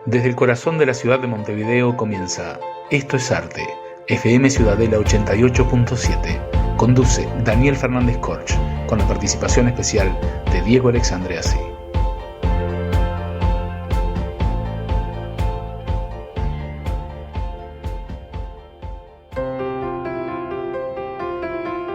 Desde el corazón de la ciudad de Montevideo comienza Esto es Arte, FM Ciudadela 88.7. Conduce Daniel Fernández Corch, con la participación especial de Diego Alexandreasi.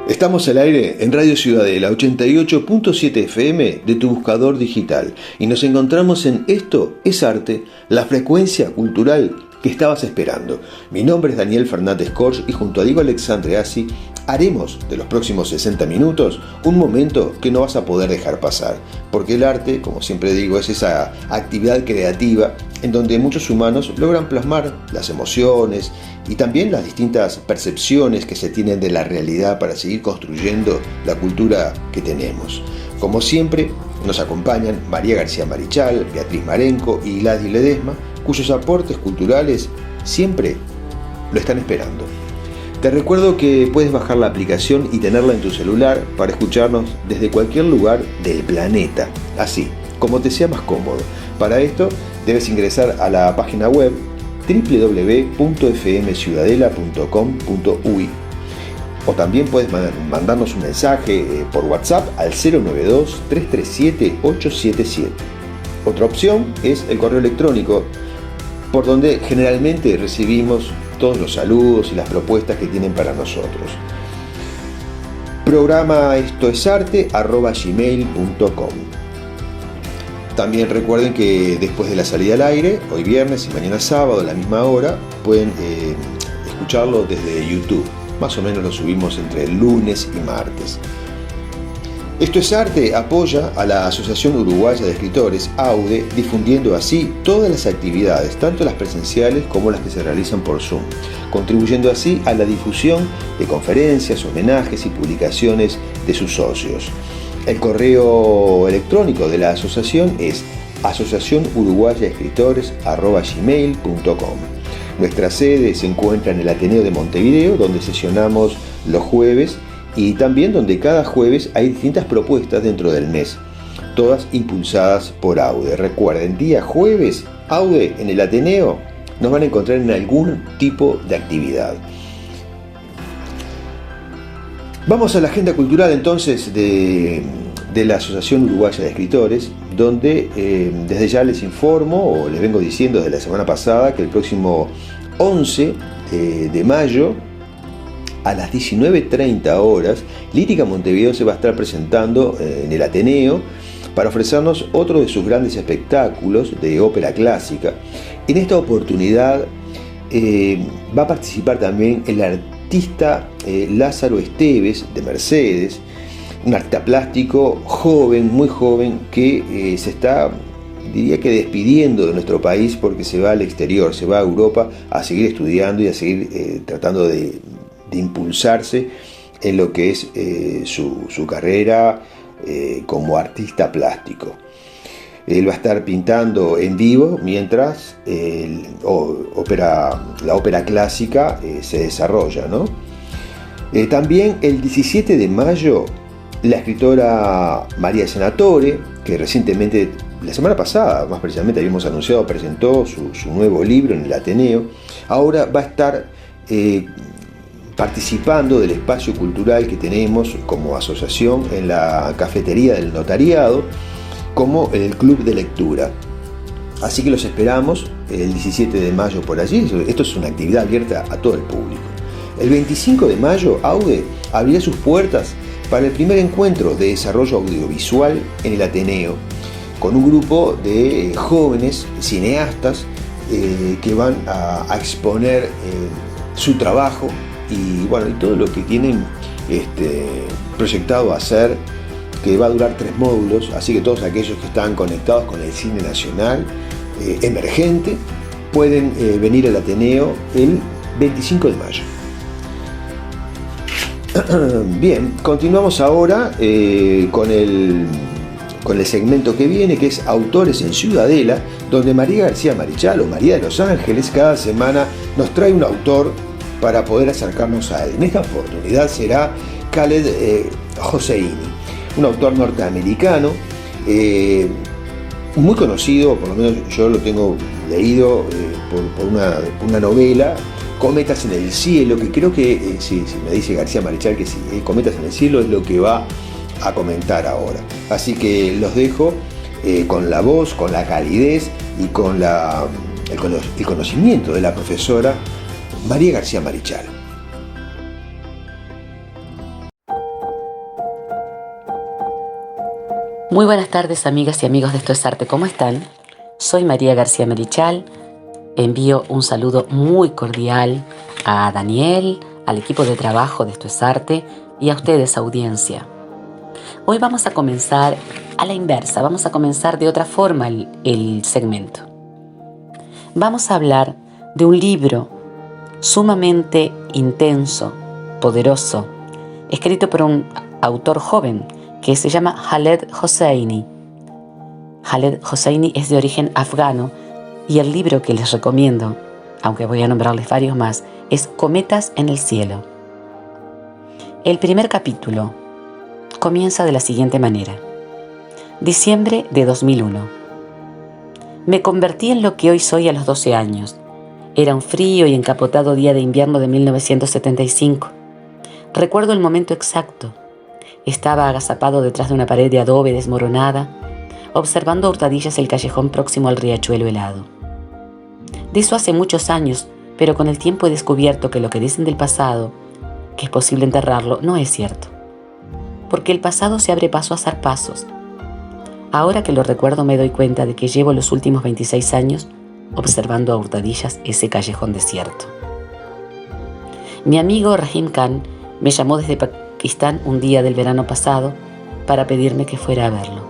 Estamos al aire en Radio Ciudadela 88.7 FM de tu buscador digital y nos encontramos en Esto es Arte, la frecuencia cultural que estabas esperando. Mi nombre es Daniel Fernández Corch y junto a Diego Alexandreasi haremos de los próximos 60 minutos un momento que no vas a poder dejar pasar, porque el arte, como siempre digo, es esa actividad creativa en donde muchos humanos logran plasmar las emociones y también las distintas percepciones que se tienen de la realidad para seguir construyendo la cultura que tenemos. Como siempre, nos acompañan María García Marichal, Beatriz Marenco y Gladys Ledesma, cuyos aportes culturales siempre lo están esperando. Te recuerdo que puedes bajar la aplicación y tenerla en tu celular para escucharnos desde cualquier lugar del planeta, así como te sea más cómodo. Para esto debes ingresar a la página web www.fmciudadela.com.uy o también puedes mandarnos un mensaje por WhatsApp al 092-337-877. Otra opción es el correo electrónico, por donde generalmente recibimos todos los saludos y las propuestas que tienen para nosotros. Programa estoesarte@gmail.com. También recuerden que después de la salida al aire, hoy viernes y mañana sábado a la misma hora, pueden escucharlo desde YouTube. Más o menos lo subimos entre lunes y martes. Esto es Arte apoya a la Asociación Uruguaya de Escritores, AUDE, difundiendo así todas las actividades, tanto las presenciales como las que se realizan por Zoom, contribuyendo así a la difusión de conferencias, homenajes y publicaciones de sus socios. El correo electrónico de la asociación es asociacionuruguayaescritores@gmail.com. Nuestra sede se encuentra en el Ateneo de Montevideo, donde sesionamos los jueves y también donde cada jueves hay distintas propuestas dentro del mes, todas impulsadas por AUDE. Recuerden, día jueves, AUDE en el Ateneo, nos van a encontrar en algún tipo de actividad. Vamos a la agenda cultural entonces de la Asociación Uruguaya de Escritores, donde desde ya les informo, o les vengo diciendo desde la semana pasada, que el próximo 11 de mayo, a las 19:30 horas, Lírica Montevideo se va a estar presentando en el Ateneo para ofrecernos otro de sus grandes espectáculos de ópera clásica. En esta oportunidad va a participar también el artista Lázaro Esteves de Mercedes, un artista plástico joven, muy joven, que se está, diría que despidiendo de nuestro país porque se va al exterior, se va a Europa a seguir estudiando y a seguir tratando de impulsarse en lo que es su carrera como artista plástico. Él va a estar pintando en vivo mientras la ópera clásica se desarrolla, ¿no? También el 17 de mayo, la escritora María Senatore, que recientemente, la semana pasada más precisamente habíamos anunciado, presentó su nuevo libro en el Ateneo, ahora va a estar participando del espacio cultural que tenemos como asociación en la cafetería del notariado, como el club de lectura. Así que los esperamos el 17 de mayo por allí. Esto es una actividad abierta a todo el público. El 25 de mayo, AUDE abrirá sus puertas para el primer encuentro de desarrollo audiovisual en el Ateneo, con un grupo de jóvenes cineastas que van a exponer su trabajo y todo lo que tienen proyectado hacer, que va a durar 3 módulos, así que todos aquellos que están conectados con el cine nacional emergente pueden venir al Ateneo el 25 de mayo. Bien, continuamos ahora con el segmento que viene, que es Autores en Ciudadela, donde María García Marichal o María de los Ángeles cada semana nos trae un autor para poder acercarnos a él. En esta oportunidad será Khaled Hosseini, un autor norteamericano muy conocido, por lo menos yo lo tengo leído por una novela, Cometas en el cielo, que creo que, si me dice García Marichal que sí, Cometas en el cielo es lo que va a comentar ahora. Así que los dejo con la voz, con la calidez y con el conocimiento de la profesora María García Marichal. Muy buenas tardes, amigas y amigos de Esto es Arte, ¿cómo están? Soy María García Marichal, envío un saludo muy cordial a Daniel, al equipo de trabajo de Esto es Arte y a ustedes, audiencia. Hoy vamos a comenzar a la inversa, vamos a comenzar de otra forma el segmento. Vamos a hablar de un libro sumamente intenso, poderoso, escrito por un autor joven que se llama Khaled Hosseini. Khaled Hosseini es de origen afgano y el libro que les recomiendo, aunque voy a nombrarles varios más, es Cometas en el cielo. El primer capítulo comienza de la siguiente manera. Diciembre de 2001. Me convertí en lo que hoy soy a los 12 años. Era un frío y encapotado día de invierno de 1975. Recuerdo el momento exacto. Estaba agazapado detrás de una pared de adobe desmoronada, observando a hurtadillas el callejón próximo al riachuelo helado. De eso hace muchos años, pero con el tiempo he descubierto que lo que dicen del pasado, que es posible enterrarlo, no es cierto. Porque el pasado se abre paso a zarpazos. Ahora que lo recuerdo me doy cuenta de que llevo los últimos 26 años observando a hurtadillas ese callejón desierto. Mi amigo Rahim Khan me llamó desde Pakistán un día del verano pasado para pedirme que fuera a verlo.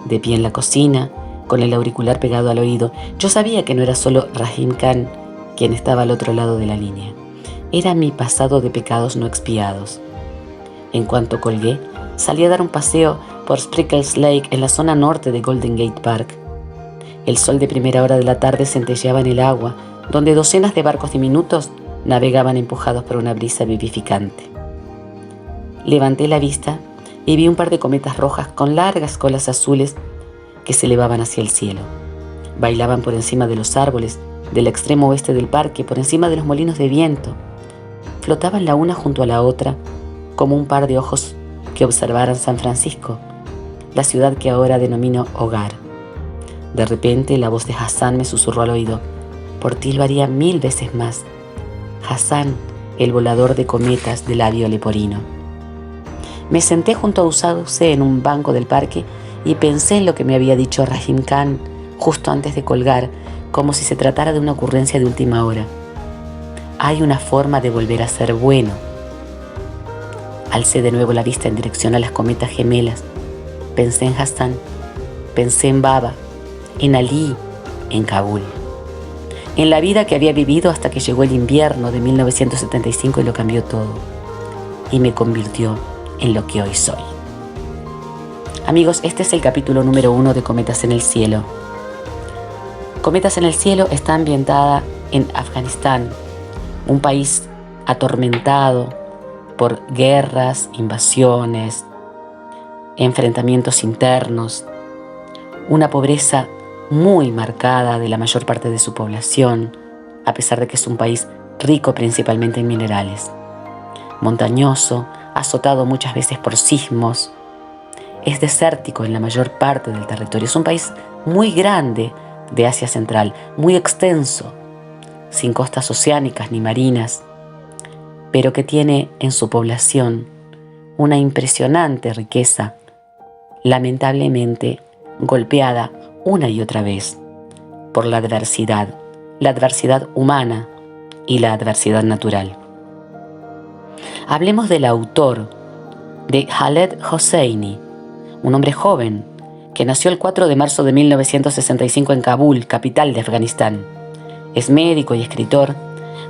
De pie en la cocina, con el auricular pegado al oído, yo sabía que no era solo Rahim Khan quien estaba al otro lado de la línea. Era mi pasado de pecados no expiados. En cuanto colgué, salí a dar un paseo por Sprinkles Lake en la zona norte de Golden Gate Park. El sol de primera hora de la tarde centelleaba en el agua, donde docenas de barcos diminutos navegaban empujados por una brisa vivificante. Levanté la vista y vi un par de cometas rojas con largas colas azules que se elevaban hacia el cielo. Bailaban por encima de los árboles del extremo oeste del parque, por encima de los molinos de viento. Flotaban la una junto a la otra como un par de ojos que observaran San Francisco, la ciudad que ahora denomino hogar. De repente la voz de Hassan me susurró al oído: por ti lo haría 1000 veces más. Hassan, el volador de cometas de labio leporino. Me senté junto a Usause en un banco del parque y pensé en lo que me había dicho Rahim Khan justo antes de colgar, como si se tratara de una ocurrencia de última hora. Hay una forma de volver a ser bueno. Alcé de nuevo la vista en dirección a las cometas gemelas. Pensé en Hassan, pensé en Baba, en Ali, en Kabul. En la vida que había vivido hasta que llegó el invierno de 1975 y lo cambió todo. Y me convirtió en lo que hoy soy. Amigos, este es el capítulo número 1 de Cometas en el cielo. Cometas en el cielo está ambientada en Afganistán, un país atormentado por guerras, invasiones, enfrentamientos internos, una pobreza muy marcada de la mayor parte de su población, a pesar de que es un país rico principalmente en minerales. Montañoso, azotado muchas veces por sismos, es desértico en la mayor parte del territorio. Es un país muy grande de Asia Central, muy extenso, sin costas oceánicas ni marinas, pero que tiene en su población una impresionante riqueza, lamentablemente golpeada una y otra vez por la adversidad humana y la adversidad natural. Hablemos del autor, de Khaled Hosseini, un hombre joven que nació el 4 de marzo de 1965 en Kabul, capital de Afganistán. Es médico y escritor,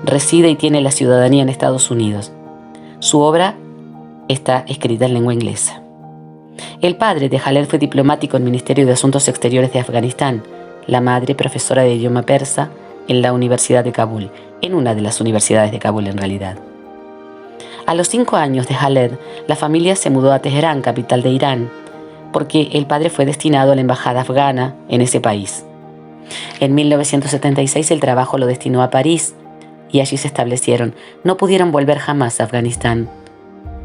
reside y tiene la ciudadanía en Estados Unidos. Su obra está escrita en lengua inglesa. El padre de Khaled fue diplomático en el Ministerio de Asuntos Exteriores de Afganistán, la madre profesora de idioma persa en la Universidad de Kabul, en una de las universidades de Kabul en realidad. A los 5 años de Khaled, la familia se mudó a Teherán, capital de Irán, porque el padre fue destinado a la embajada afgana en ese país. En 1976 el trabajo lo destinó a París y allí se establecieron. No pudieron volver jamás a Afganistán,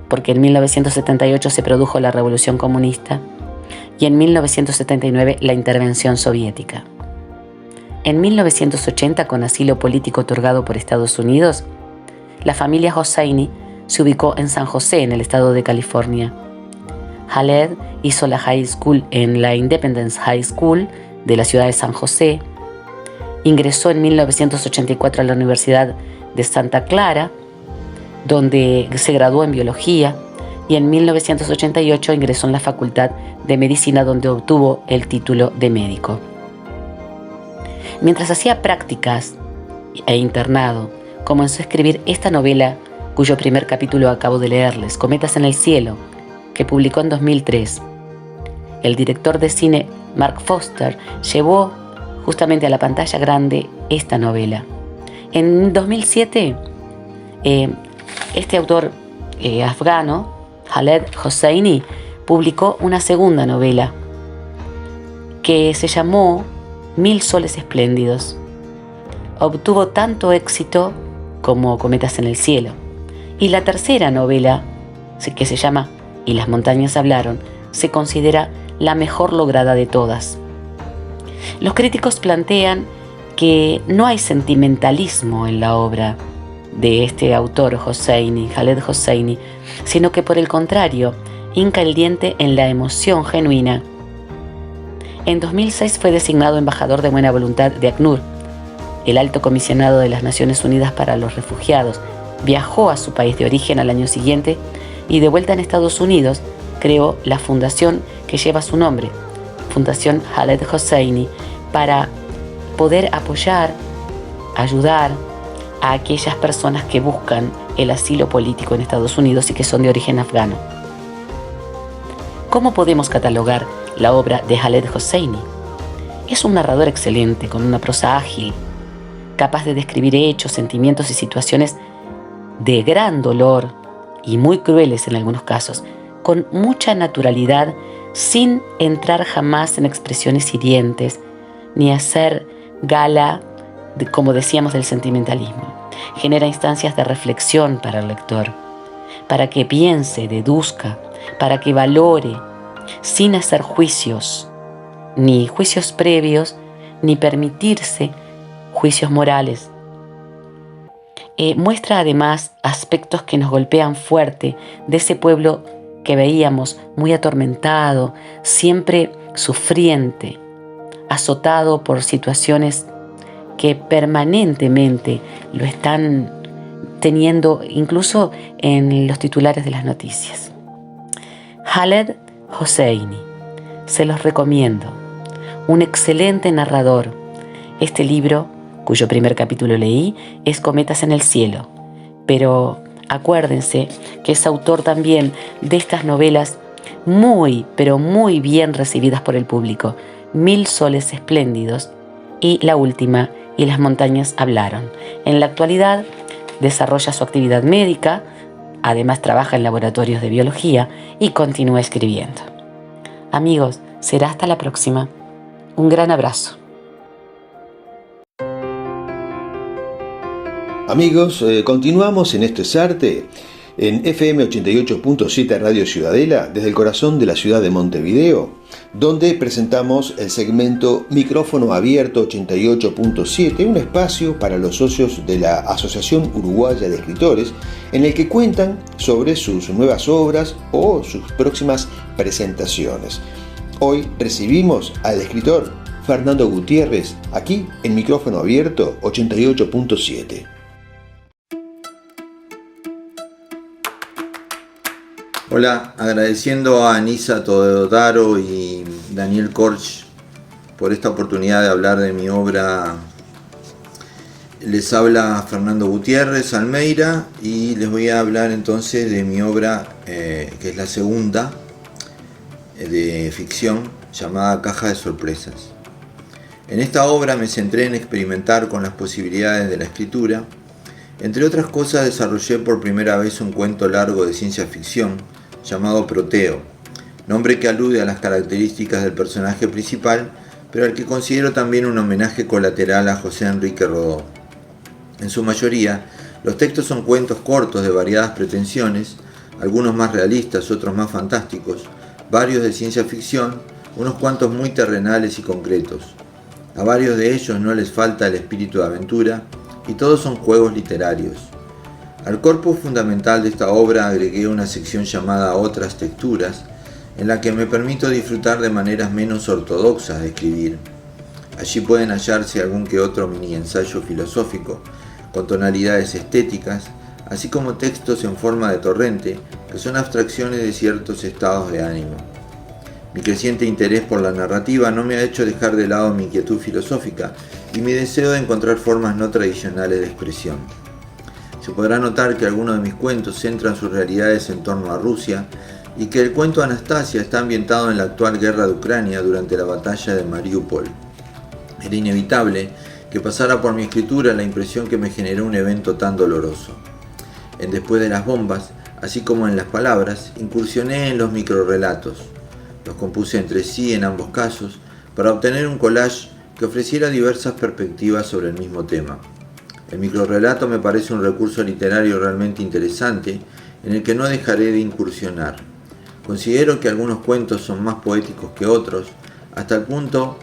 porque en 1978 se produjo la Revolución Comunista y en 1979 la intervención soviética. En 1980, con asilo político otorgado por Estados Unidos, la familia Hosseini se ubicó en San José, en el estado de California. Khaled hizo la high school en la Independence High School de la ciudad de San José. Ingresó en 1984 a la Universidad de Santa Clara, donde se graduó en biología, y en 1988 ingresó en la Facultad de Medicina, donde obtuvo el título de médico. Mientras hacía prácticas e internado, comenzó a escribir esta novela, cuyo primer capítulo acabo de leerles, Cometas en el cielo, que publicó en 2003. El director de cine Mark Foster llevó justamente a la pantalla grande esta novela. En 2007, este autor afgano, Khaled Hosseini, publicó una segunda novela que se llamó 1000 soles espléndidos. Obtuvo tanto éxito como Cometas en el cielo. Y la tercera novela, que se llama Y las montañas hablaron, se considera la mejor lograda de todas. Los críticos plantean que no hay sentimentalismo en la obra de este autor Hosseini, Khaled Hosseini, sino que por el contrario, hinca el diente en la emoción genuina. En 2006 fue designado embajador de buena voluntad de ACNUR, el alto comisionado de las Naciones Unidas para los Refugiados. Viajó a su país de origen al año siguiente y de vuelta en Estados Unidos creó la fundación que lleva su nombre, Fundación Khaled Hosseini, para poder apoyar, ayudar a aquellas personas que buscan el asilo político en Estados Unidos y que son de origen afgano. ¿Cómo podemos catalogar la obra de Khaled Hosseini? Es un narrador excelente, con una prosa ágil, capaz de describir hechos, sentimientos y situaciones de gran dolor y muy crueles en algunos casos, con mucha naturalidad, sin entrar jamás en expresiones hirientes, ni hacer gala, como decíamos, del sentimentalismo. Genera instancias de reflexión para el lector, para que piense, deduzca, para que valore, sin hacer juicios, ni juicios previos, ni permitirse juicios morales. Muestra además aspectos que nos golpean fuerte de ese pueblo que veíamos muy atormentado, siempre sufriente, azotado por situaciones que permanentemente lo están teniendo incluso en los titulares de las noticias. Khaled Hosseini, se los recomiendo, un excelente narrador. Este libro, cuyo primer capítulo leí, es Cometas en el cielo, pero acuérdense que es autor también de estas novelas muy, pero muy bien recibidas por el público, 1000 soles espléndidos y la última, Y las montañas hablaron. En la actualidad desarrolla su actividad médica, además trabaja en laboratorios de biología y continúa escribiendo. Amigos, será hasta la próxima. Un gran abrazo. Amigos, continuamos en Esto es Arte, en FM 88.7 Radio Ciudadela, desde el corazón de la ciudad de Montevideo, donde presentamos el segmento Micrófono Abierto 88.7, un espacio para los socios de la Asociación Uruguaya de Escritores, en el que cuentan sobre sus nuevas obras o sus próximas presentaciones. Hoy recibimos al escritor Fernando Gutiérrez, aquí en Micrófono Abierto 88.7. Hola, agradeciendo a Anisa Todotaro y Daniel Korch por esta oportunidad de hablar de mi obra. Les habla Fernando Gutiérrez Almeida y les voy a hablar entonces de mi obra, que es la segunda de ficción, llamada Caja de Sorpresas. En esta obra me centré en experimentar con las posibilidades de la escritura. Entre otras cosas, desarrollé por primera vez un cuento largo de ciencia ficción llamado Proteo, nombre que alude a las características del personaje principal, pero al que considero también un homenaje colateral a José Enrique Rodó. En su mayoría, los textos son cuentos cortos de variadas pretensiones, algunos más realistas, otros más fantásticos, varios de ciencia ficción, unos cuantos muy terrenales y concretos. A varios de ellos no les falta el espíritu de aventura, y todos son juegos literarios. Al corpus fundamental de esta obra agregué una sección llamada Otras texturas, en la que me permito disfrutar de maneras menos ortodoxas de escribir. Allí pueden hallarse algún que otro mini ensayo filosófico, con tonalidades estéticas, así como textos en forma de torrente, que son abstracciones de ciertos estados de ánimo. Mi creciente interés por la narrativa no me ha hecho dejar de lado mi inquietud filosófica y mi deseo de encontrar formas no tradicionales de expresión. Se podrá notar que algunos de mis cuentos centran sus realidades en torno a Rusia y que el cuento Anastasia está ambientado en la actual guerra de Ucrania durante la batalla de Mariupol. Era inevitable que pasara por mi escritura la impresión que me generó un evento tan doloroso. En Después de las bombas, así como en Las palabras, incursioné en los microrrelatos. Los compuse entre sí en ambos casos para obtener un collage que ofreciera diversas perspectivas sobre el mismo tema. El microrrelato me parece un recurso literario realmente interesante en el que no dejaré de incursionar. Considero que algunos cuentos son más poéticos que otros, hasta el punto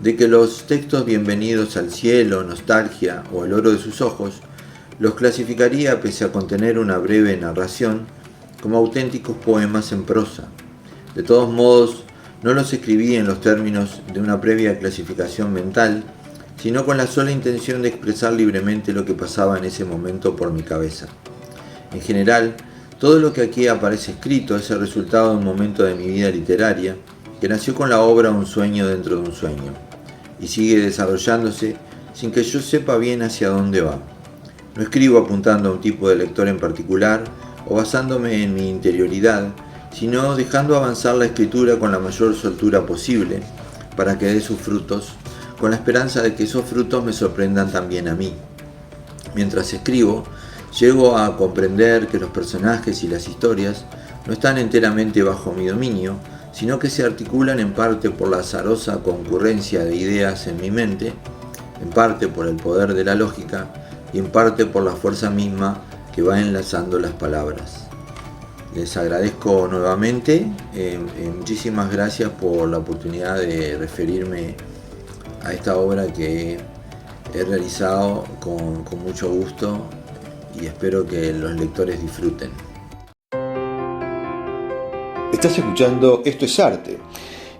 de que los textos Bienvenidos al cielo, Nostalgia o El oro de sus ojos los clasificaría, pese a contener una breve narración, como auténticos poemas en prosa. De todos modos, no los escribí en los términos de una previa clasificación mental, sino con la sola intención de expresar libremente lo que pasaba en ese momento por mi cabeza. En general, todo lo que aquí aparece escrito es el resultado de un momento de mi vida literaria que nació con la obra Un sueño dentro de un sueño, y sigue desarrollándose sin que yo sepa bien hacia dónde va. No escribo apuntando a un tipo de lector en particular o basándome en mi interioridad, sino dejando avanzar la escritura con la mayor soltura posible para que dé sus frutos, con la esperanza de que esos frutos me sorprendan también a mí. Mientras escribo, llego a comprender que los personajes y las historias no están enteramente bajo mi dominio, sino que se articulan en parte por la azarosa concurrencia de ideas en mi mente, en parte por el poder de la lógica y en parte por la fuerza misma que va enlazando las palabras. Les agradezco nuevamente, muchísimas gracias por la oportunidad de referirme a esta obra que he realizado con mucho gusto y espero que los lectores disfruten. Estás escuchando Esto es Arte.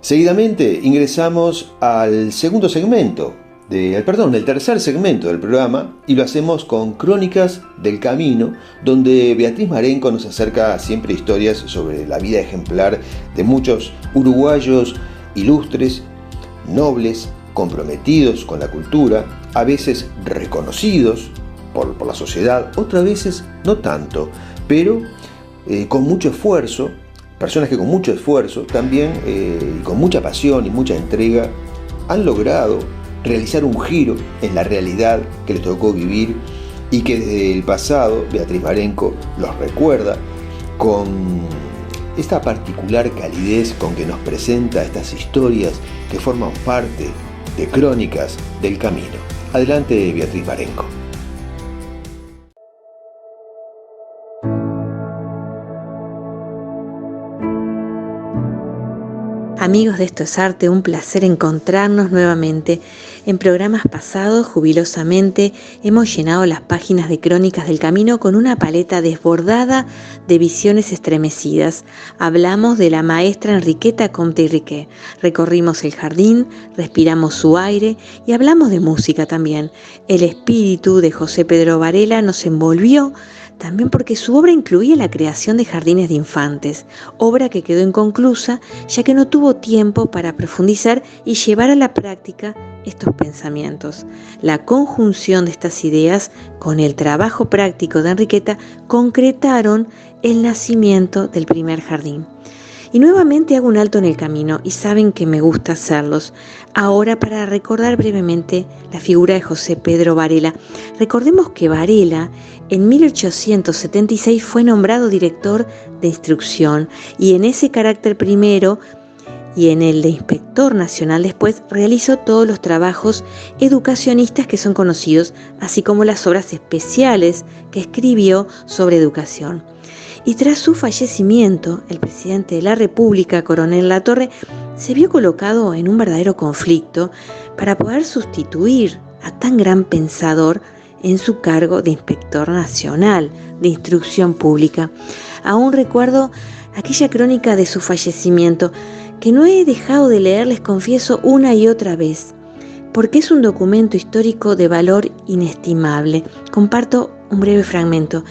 Seguidamente ingresamos al segundo segmento, del tercer segmento del programa, y lo hacemos con Crónicas del Camino, donde Beatriz Marenco nos acerca siempre historias sobre la vida ejemplar de muchos uruguayos ilustres, nobles, comprometidos con la cultura, a veces reconocidos por la sociedad, otras veces no tanto, pero con mucho esfuerzo, personas que con mucho esfuerzo también, con mucha pasión y mucha entrega, han logrado realizar un giro en la realidad que les tocó vivir y que desde el pasado Beatriz Marenco los recuerda con esta particular calidez con que nos presenta estas historias que forman parte de Crónicas del Camino. Adelante, Beatriz Marenco. Amigos de Esto es Arte, un placer encontrarnos nuevamente. En programas pasados, jubilosamente, hemos llenado las páginas de Crónicas del Camino con una paleta desbordada de visiones estremecidas. Hablamos de la maestra Enriqueta Comte y Riquet, recorrimos el jardín, respiramos su aire y hablamos de música también. El espíritu de José Pedro Varela nos envolvió, también porque su obra incluía la creación de jardines de infantes, obra que quedó inconclusa ya que no tuvo tiempo para profundizar y llevar a la práctica estos pensamientos. La conjunción de estas ideas con el trabajo práctico de Enriqueta concretaron el nacimiento del primer jardín. Y nuevamente hago un alto en el camino y saben que me gusta hacerlos. Ahora para recordar brevemente la figura de José Pedro Varela. Recordemos que Varela en 1876 fue nombrado director de instrucción y en ese carácter primero y en el de inspector nacional después realizó todos los trabajos educacionistas que son conocidos, así como las obras especiales que escribió sobre educación. Y tras su fallecimiento, el presidente de la República, Coronel Latorre, se vio colocado en un verdadero conflicto para poder sustituir a tan gran pensador en su cargo de inspector nacional de instrucción pública. Aún recuerdo aquella crónica de su fallecimiento que no he dejado de leer, les confieso, una y otra vez, porque es un documento histórico de valor inestimable. Comparto un breve fragmento.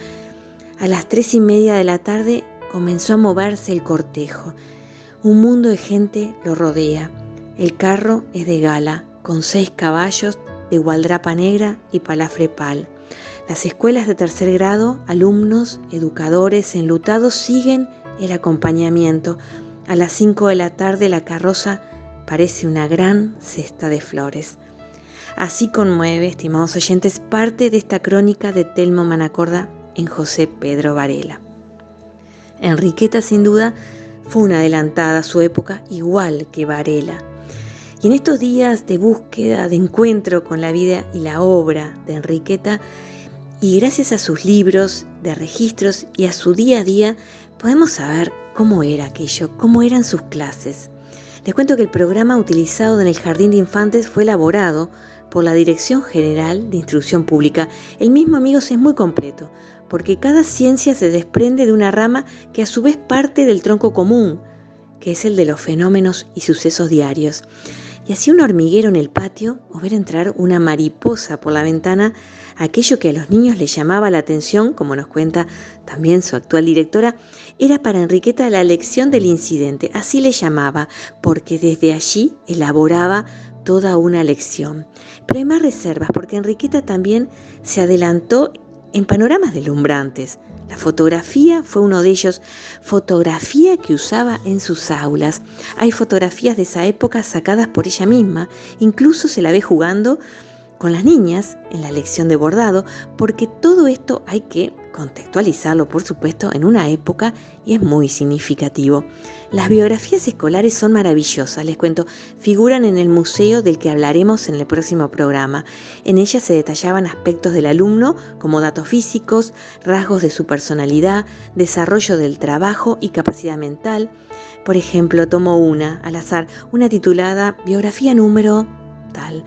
A las 3:30 de la tarde comenzó a moverse el cortejo. Un mundo de gente lo rodea. El carro es de gala, con 6 caballos de gualdrapa negra y palafrepal. Las escuelas de tercer grado, alumnos, educadores enlutados siguen el acompañamiento. A las 5 de la tarde la carroza parece una gran cesta de flores. Así conmueve, estimados oyentes, parte de esta crónica de Telmo Manacorda en José Pedro Varela. Enriqueta, sin duda, fue una adelantada a su época, igual que Varela. Y en estos días de búsqueda, de encuentro con la vida y la obra de Enriqueta, y gracias a sus libros, de registros y a su día a día, podemos saber cómo era aquello, cómo eran sus clases. Les cuento que el programa utilizado en el Jardín de Infantes fue elaborado por la Dirección General de Instrucción Pública. El mismo, amigos, es muy completo, porque cada ciencia se desprende de una rama que a su vez parte del tronco común, que es el de los fenómenos y sucesos diarios. Y así un hormiguero en el patio, o ver entrar una mariposa por la ventana, aquello que a los niños les llamaba la atención, como nos cuenta también su actual directora, era para Enriqueta la lección del incidente. Así le llamaba, porque desde allí elaboraba toda una lección. Pero hay más reservas, porque Enriqueta también se adelantó en panoramas deslumbrantes. La fotografía fue uno de ellos, fotografía que usaba en sus aulas. Hay fotografías de esa época sacadas por ella misma, incluso se la ve jugando con las niñas en la lección de bordado, porque todo esto hay que contextualizarlo, por supuesto, en una época y es muy significativo. Las biografías escolares son maravillosas, les cuento, figuran en el museo del que hablaremos en el próximo programa. En ellas se detallaban aspectos del alumno como datos físicos, rasgos de su personalidad, desarrollo del trabajo y capacidad mental. Por ejemplo, tomo una, al azar, una titulada Biografía número tal,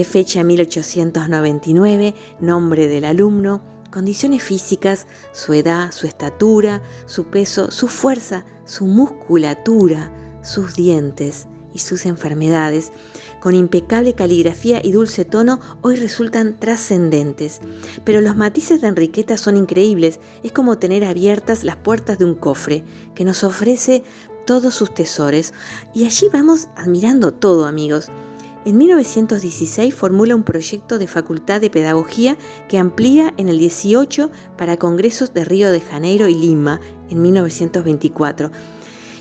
fecha 1899, nombre del alumno, condiciones físicas, su edad, su estatura, su peso, su fuerza, su musculatura, sus dientes y sus enfermedades. Con impecable caligrafía y dulce tono, hoy resultan trascendentes. Pero los matices de Enriqueta son increíbles. Es como tener abiertas las puertas de un cofre que nos ofrece todos sus tesoros. Y allí vamos admirando todo, amigos. En 1916 formula un proyecto de Facultad de Pedagogía que amplía en el 18 para congresos de Río de Janeiro y Lima en 1924.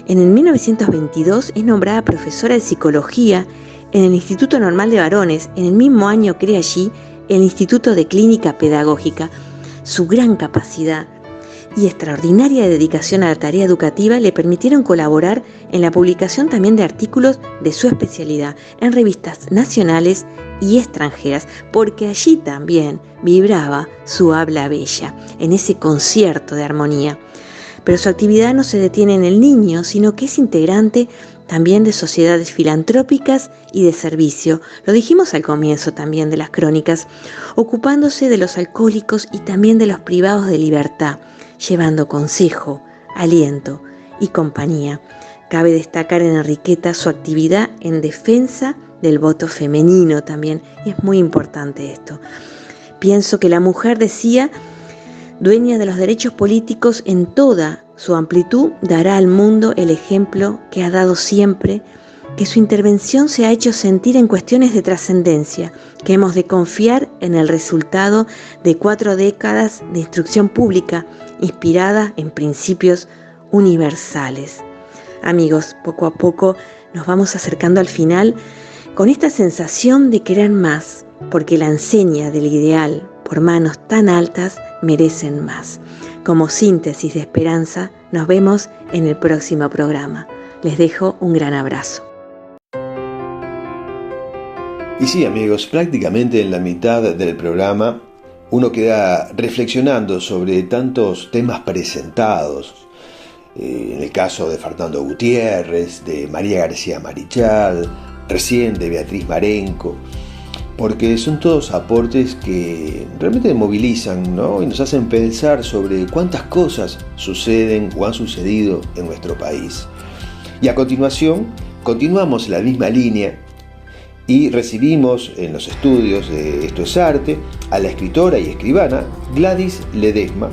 En el 1922 es nombrada profesora de Psicología en el Instituto Normal de Varones. En el mismo año crea allí el Instituto de Clínica Pedagógica. Su gran capacidad y extraordinaria dedicación a la tarea educativa le permitieron colaborar en la publicación también de artículos de su especialidad en revistas nacionales y extranjeras, porque allí también vibraba su habla bella, en ese concierto de armonía. Pero su actividad no se detiene en el niño, sino que es integrante también de sociedades filantrópicas y de servicio. Lo dijimos al comienzo también de las crónicas, ocupándose de los alcohólicos y también de los privados de libertad, llevando consejo, aliento y compañía. Cabe destacar en Enriqueta su actividad en defensa del voto femenino también, y es muy importante esto. Pienso que la mujer, decía, dueña de los derechos políticos en toda su amplitud, dará al mundo el ejemplo que ha dado siempre, que su intervención se ha hecho sentir en cuestiones de trascendencia, que hemos de confiar en el resultado de 4 décadas de instrucción pública inspirada en principios universales. Amigos, poco a poco nos vamos acercando al final con esta sensación de querer más, porque la enseña del ideal por manos tan altas merecen más. Como síntesis de esperanza, nos vemos en el próximo programa. Les dejo un gran abrazo. Y sí, amigos, prácticamente en la mitad del programa uno queda reflexionando sobre tantos temas presentados. En el caso de Fernando Gutiérrez, de María García Marichal, recién de Beatriz Marenco, porque son todos aportes que realmente movilizan, ¿no? Y nos hacen pensar sobre cuántas cosas suceden o han sucedido en nuestro país. Y a continuación, continuamos la misma línea y recibimos en los estudios de Esto es Arte a la escritora y escribana Gladys Ledesma,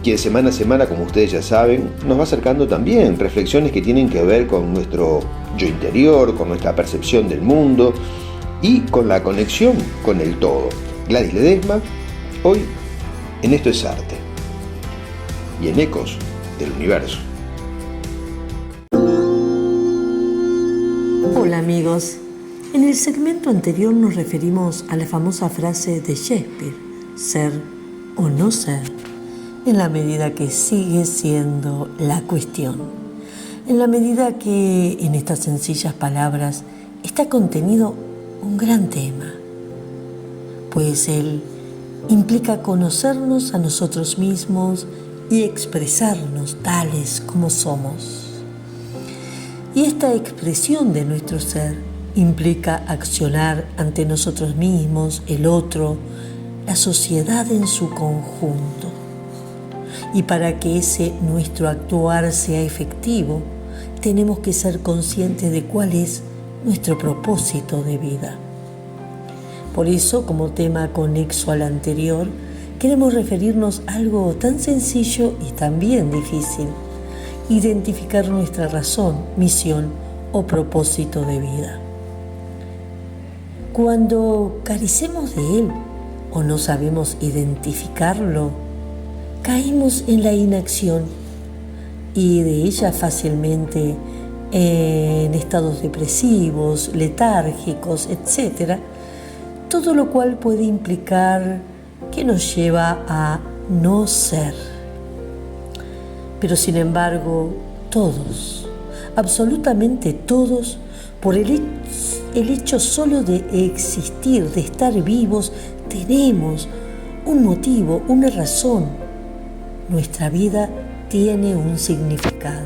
quien semana a semana, como ustedes ya saben, nos va acercando también reflexiones que tienen que ver con nuestro yo interior, con nuestra percepción del mundo y con la conexión con el todo. Gladys Ledesma, hoy en Esto es Arte y en Ecos del Universo. Hola amigos, en el segmento anterior nos referimos a la famosa frase de Shakespeare, ser o no ser, en la medida que sigue siendo la cuestión, en la medida que en estas sencillas palabras está contenido un gran tema, pues él implica conocernos a nosotros mismos y expresarnos tales como somos. Y esta expresión de nuestro ser implica accionar ante nosotros mismos, el otro, la sociedad en su conjunto. Y para que ese nuestro actuar sea efectivo, tenemos que ser conscientes de cuál es nuestro propósito de vida. Por eso, como tema conexo al anterior, queremos referirnos a algo tan sencillo y también difícil: identificar nuestra razón, misión o propósito de vida. Cuando carecemos de él o no sabemos identificarlo, caímos en la inacción y de ella fácilmente en estados depresivos, letárgicos, etc. Todo lo cual puede implicar que nos lleva a no ser. Pero sin embargo, todos, absolutamente todos, por el hecho solo de existir, de estar vivos, tenemos un motivo, una razón. Nuestra vida tiene un significado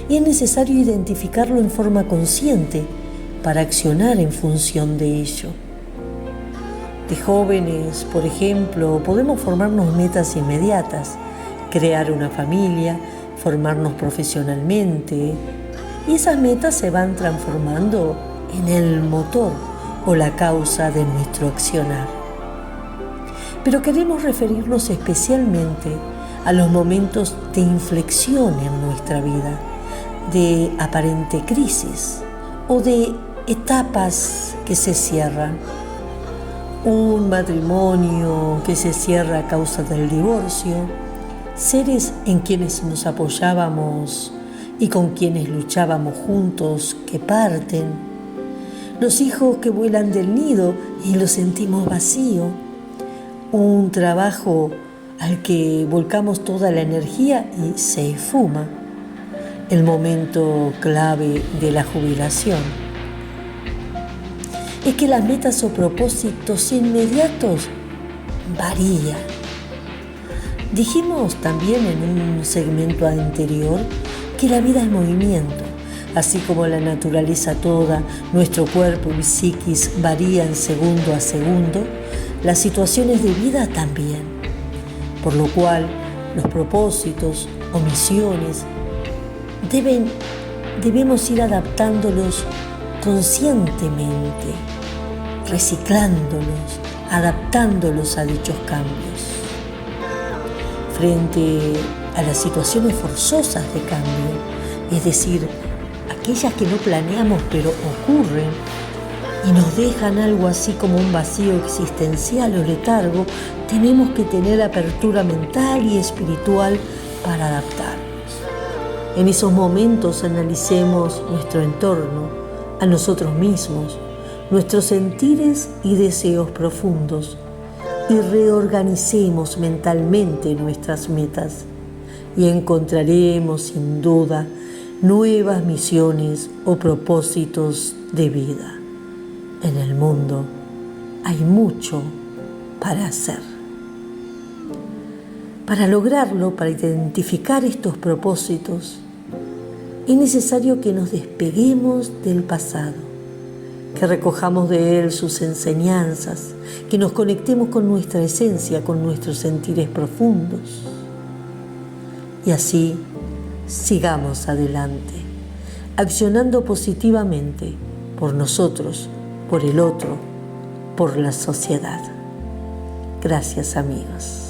y es necesario identificarlo en forma consciente para accionar en función de ello. De jóvenes, por ejemplo, podemos formarnos metas inmediatas: crear una familia, formarnos profesionalmente, y esas metas se van transformando en el motor o la causa de nuestro accionar. Pero queremos referirnos especialmente a los momentos de inflexión en nuestra vida, de aparente crisis o de etapas que se cierran. Un matrimonio que se cierra a causa del divorcio, seres en quienes nos apoyábamos y con quienes luchábamos juntos que parten, los hijos que vuelan del nido y los sentimos vacío, un trabajo al que volcamos toda la energía y se esfuma, el momento clave de la jubilación. Es que las metas o propósitos inmediatos varían. Dijimos también en un segmento anterior que la vida es movimiento, así como la naturaleza toda, nuestro cuerpo y psiquis varían segundo a segundo, las situaciones de vida también, por lo cual los propósitos o misiones debemos ir adaptándolos conscientemente, reciclándolos, adaptándolos a dichos cambios. Frente a las situaciones forzosas de cambio, es decir, aquellas que no planeamos pero ocurren y nos dejan algo así como un vacío existencial o letargo, tenemos que tener apertura mental y espiritual para adaptarnos. En esos momentos analicemos nuestro entorno, a nosotros mismos, nuestros sentires y deseos profundos, y reorganicemos mentalmente nuestras metas, y encontraremos sin duda nuevas misiones o propósitos de vida. En el mundo hay mucho para hacer. Para lograrlo, para identificar estos propósitos, es necesario que nos despeguemos del pasado, que recojamos de él sus enseñanzas, que nos conectemos con nuestra esencia, con nuestros sentires profundos. Y así sigamos adelante, accionando positivamente por nosotros, por el otro, por la sociedad. Gracias, amigos.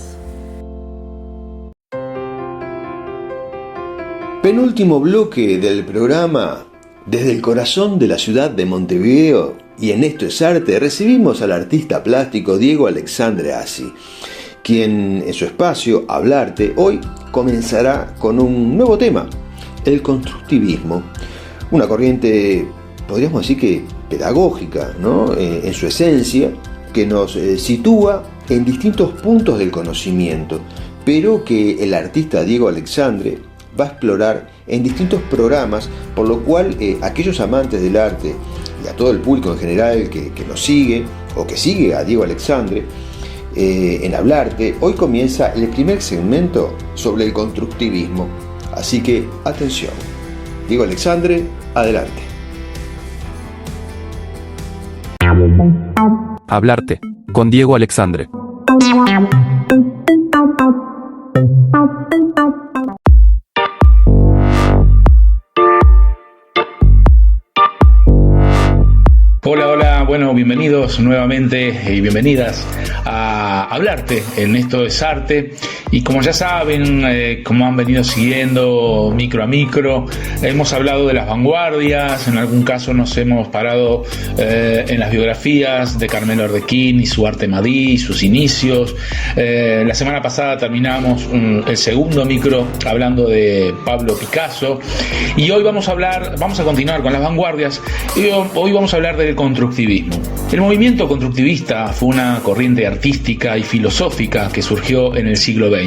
Penúltimo bloque del programa. Desde el corazón de la ciudad de Montevideo y en Esto es Arte recibimos al artista plástico Diego Alexandre Assi, quien en su espacio Hablarte hoy comenzará con un nuevo tema, el constructivismo, una corriente, podríamos decir que pedagógica, ¿no? En su esencia, que nos sitúa en distintos puntos del conocimiento, pero que el artista Diego Alexandre va a explorar en distintos programas, por lo cual aquellos amantes del arte y a todo el público en general que nos sigue o que sigue a Diego Alexandre en Hablarte, hoy comienza el primer segmento sobre el constructivismo. Así que atención, Diego Alexandre, adelante. Hablarte con Diego Alexandre. Hola, bueno, bienvenidos nuevamente y bienvenidas a Hablarte en Esto es Arte. Y como ya saben, como han venido siguiendo micro a micro, hemos hablado de las vanguardias, en algún caso nos hemos parado en las biografías de Carmelo Ardequín y su arte madí, sus inicios. La semana pasada terminamos el segundo micro hablando de Pablo Picasso, y hoy vamos a continuar con las vanguardias, y hoy vamos a hablar del constructivismo. El movimiento constructivista fue una corriente artística y filosófica que surgió en el siglo XX.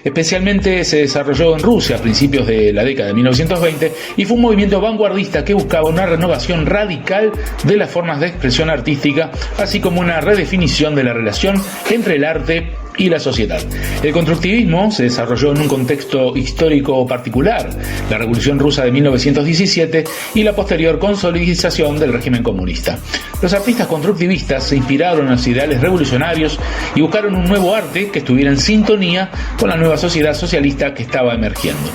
Especialmente se desarrolló en Rusia a principios de la década de 1920 y fue un movimiento vanguardista que buscaba una renovación radical de las formas de expresión artística, así como una redefinición de la relación entre el arte y la sociedad. El constructivismo se desarrolló en un contexto histórico particular, la Revolución Rusa de 1917 y la posterior consolidación del régimen comunista. Los artistas constructivistas se inspiraron en los ideales revolucionarios y buscaron un nuevo arte que estuviera en sintonía con la nueva sociedad socialista que estaba emergiendo.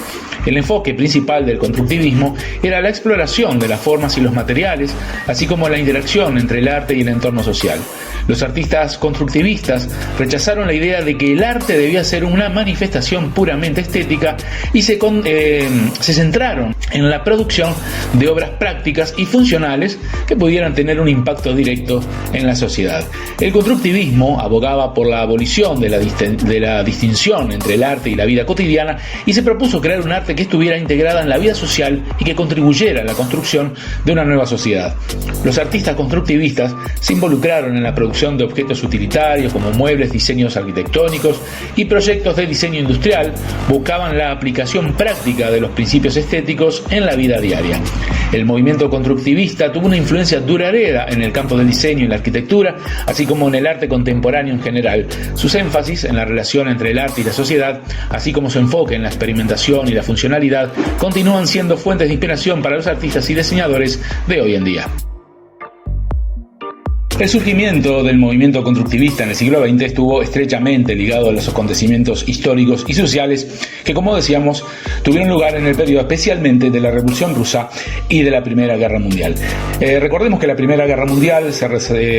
El enfoque principal del constructivismo era la exploración de las formas y los materiales, así como la interacción entre el arte y el entorno social. Los artistas constructivistas rechazaron la idea de que el arte debía ser una manifestación puramente estética y se centraron en la producción de obras prácticas y funcionales que pudieran tener un impacto directo en la sociedad. El constructivismo abogaba por la abolición de la distinción entre el arte y la vida cotidiana y se propuso crear un arte que estuviera integrada en la vida social y que contribuyera a la construcción de una nueva sociedad. Los artistas constructivistas se involucraron en la producción de objetos utilitarios como muebles, diseños arquitectónicos y proyectos de diseño industrial. Buscaban la aplicación práctica de los principios estéticos en la vida diaria. El movimiento constructivista tuvo una influencia duradera en el campo del diseño y la arquitectura, así como en el arte contemporáneo en general. Sus énfasis en la relación entre el arte y la sociedad, así como su enfoque en la experimentación y la funcionalidad, continúan siendo fuentes de inspiración para los artistas y diseñadores de hoy en día. El surgimiento del movimiento constructivista en el siglo XX estuvo estrechamente ligado a los acontecimientos históricos y sociales que, como decíamos, tuvieron lugar en el periodo especialmente de la Revolución Rusa y de la Primera Guerra Mundial. Recordemos que la Primera Guerra Mundial se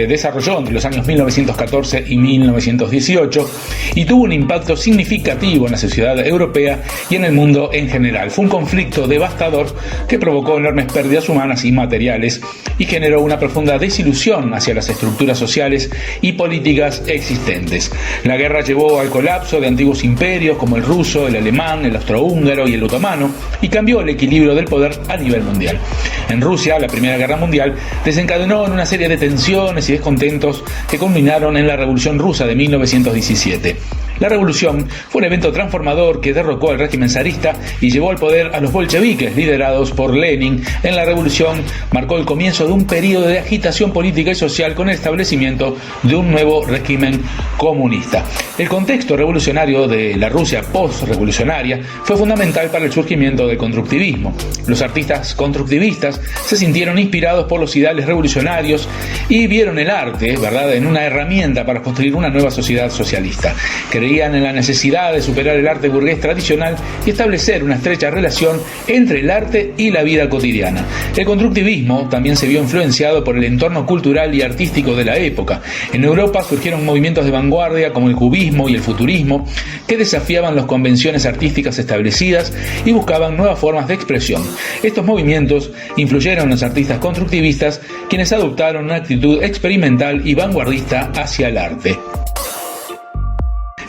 desarrolló entre los años 1914 y 1918 y tuvo un impacto significativo en la sociedad europea y en el mundo en general. Fue un conflicto devastador que provocó enormes pérdidas humanas y materiales y generó una profunda desilusión hacia la las estructuras sociales y políticas existentes. La guerra llevó al colapso de antiguos imperios como el ruso, el alemán, el austrohúngaro y el otomano, y cambió el equilibrio del poder a nivel mundial. En Rusia, la Primera Guerra Mundial desencadenó en una serie de tensiones y descontentos que culminaron en la Revolución Rusa de 1917. La revolución fue un evento transformador que derrocó al régimen zarista y llevó al poder a los bolcheviques, liderados por Lenin. En la revolución marcó el comienzo de un periodo de agitación política y social con el establecimiento de un nuevo régimen comunista. El contexto revolucionario de la Rusia post-revolucionaria fue fundamental para el surgimiento del constructivismo. Los artistas constructivistas se sintieron inspirados por los ideales revolucionarios y vieron el arte, ¿verdad?, en una herramienta para construir una nueva sociedad socialista. Creían en la necesidad de superar el arte burgués tradicional y establecer una estrecha relación entre el arte y la vida cotidiana. El constructivismo también se vio influenciado por el entorno cultural y artístico de la época. En Europa surgieron movimientos de vanguardia como el cubismo y el futurismo que desafiaban las convenciones artísticas establecidas y buscaban nuevas formas de expresión. Estos movimientos influyeron en los artistas constructivistas, quienes adoptaron una actitud experimental y vanguardista hacia el arte.